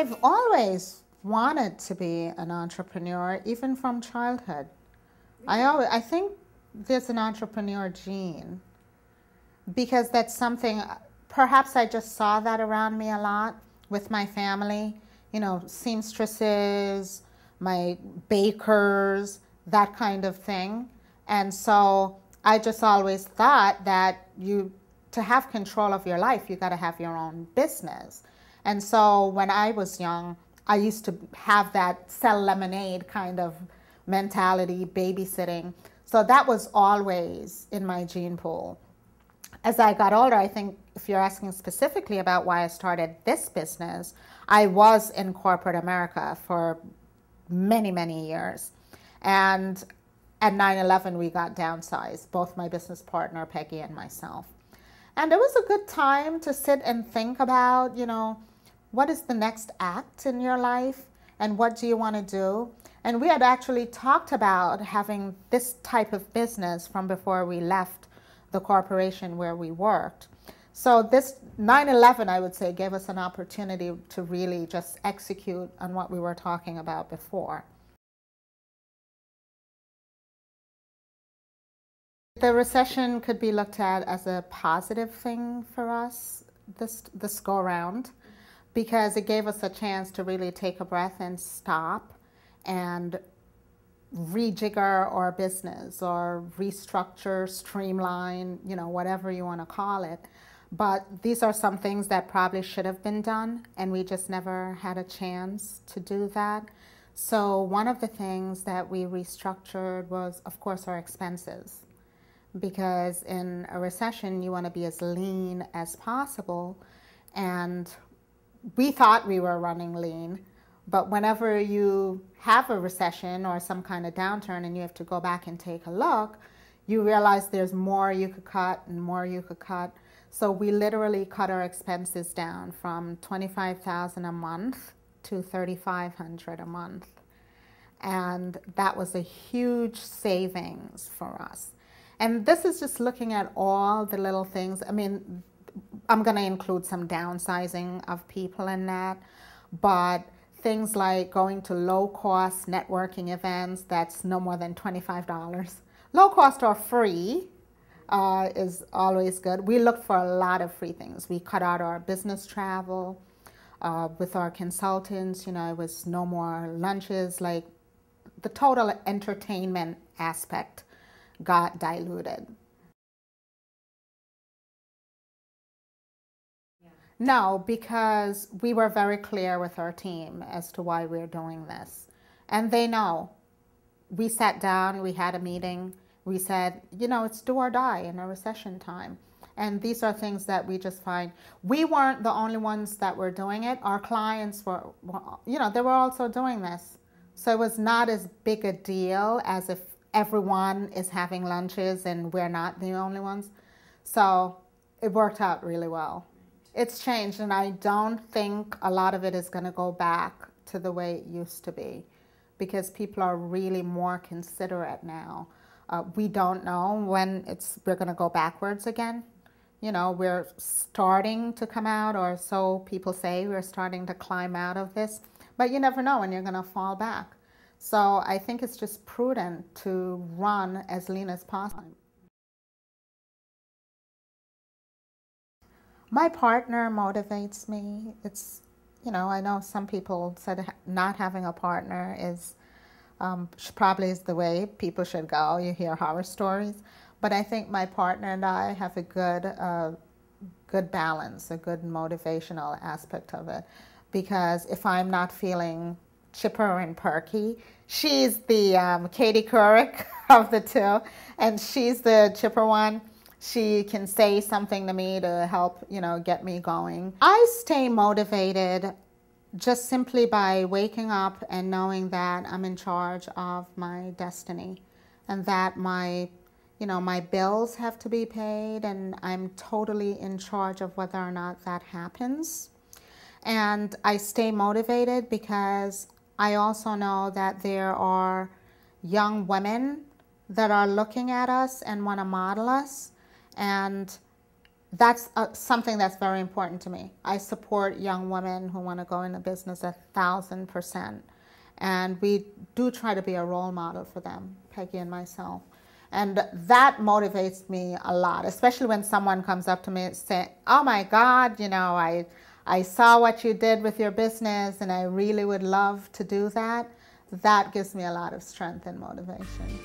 I've always wanted to be an entrepreneur, even from childhood. I think there's an entrepreneur gene because that's something, perhaps I just saw that around me a lot with my family, seamstresses, my bakers, that kind of thing. And so I just always thought that to have control of your life, you got to have your own business. And so when I was young, I used to have that sell lemonade kind of mentality, babysitting. So that was always in my gene pool. As I got older, I think if you're asking specifically about why I started this business, I was in corporate America for many, many years. And at 9/11, we got downsized, both my business partner, Peggy, and myself. And it was a good time to sit and think about, what is the next act in your life and what do you want to do? And we had actually talked about having this type of business from before we left the corporation where we worked. So this 9/11, I would say, gave us an opportunity to really just execute on what we were talking about before. The recession could be looked at as a positive thing for us this go around, because it gave us a chance to really take a breath and stop and rejigger our business or restructure, streamline, whatever you want to call it. But these are some things that probably should have been done, and we just never had a chance to do that. So one of the things that we restructured was, of course, our expenses. Because in a recession, you want to be as lean as possible. And we thought we were running lean, but whenever you have a recession or some kind of downturn and you have to go back and take a look, you realize there's more you could cut and more you could cut. So we literally cut our expenses down from $25,000 a month to $3,500 a month. And that was a huge savings for us. And this is just looking at all the little things. I mean, I'm going to include some downsizing of people in that, but things like going to low-cost networking events that's no more than $25. Low-cost or free is always good. We looked for a lot of free things. We cut out our business travel. With our consultants, it was no more lunches. Like the total entertainment aspect got diluted. No, because we were very clear with our team as to why we're doing this. And they know. We sat down, we had a meeting, we said, it's do or die in a recession time. And these are things that we just find. We weren't the only ones that were doing it. Our clients were they were also doing this. So it was not as big a deal as if everyone is having lunches and we're not the only ones. So it worked out really well. It's changed, and I don't think a lot of it is going to go back to the way it used to be, because people are really more considerate now. We don't know when we're going to go backwards again. We're starting to come out, or so people say, we're starting to climb out of this, but you never know when you're going to fall back. So I think it's just prudent to run as lean as possible. My partner motivates me. It's, I know some people said not having a partner is probably is the way people should go. You hear horror stories. But I think my partner and I have a good balance, a good motivational aspect of it. Because if I'm not feeling chipper and perky, she's the Katie Couric of the two, and she's the chipper one. She can say something to me to help, get me going. I stay motivated just simply by waking up and knowing that I'm in charge of my destiny, and that my bills have to be paid, and I'm totally in charge of whether or not that happens. And I stay motivated because I also know that there are young women that are looking at us and want to model us. And that's something that's very important to me. I support young women who want to go into business 1,000%. And we do try to be a role model for them, Peggy and myself. And that motivates me a lot, especially when someone comes up to me and says, oh my God, I saw what you did with your business and I really would love to do that. That gives me a lot of strength and motivation.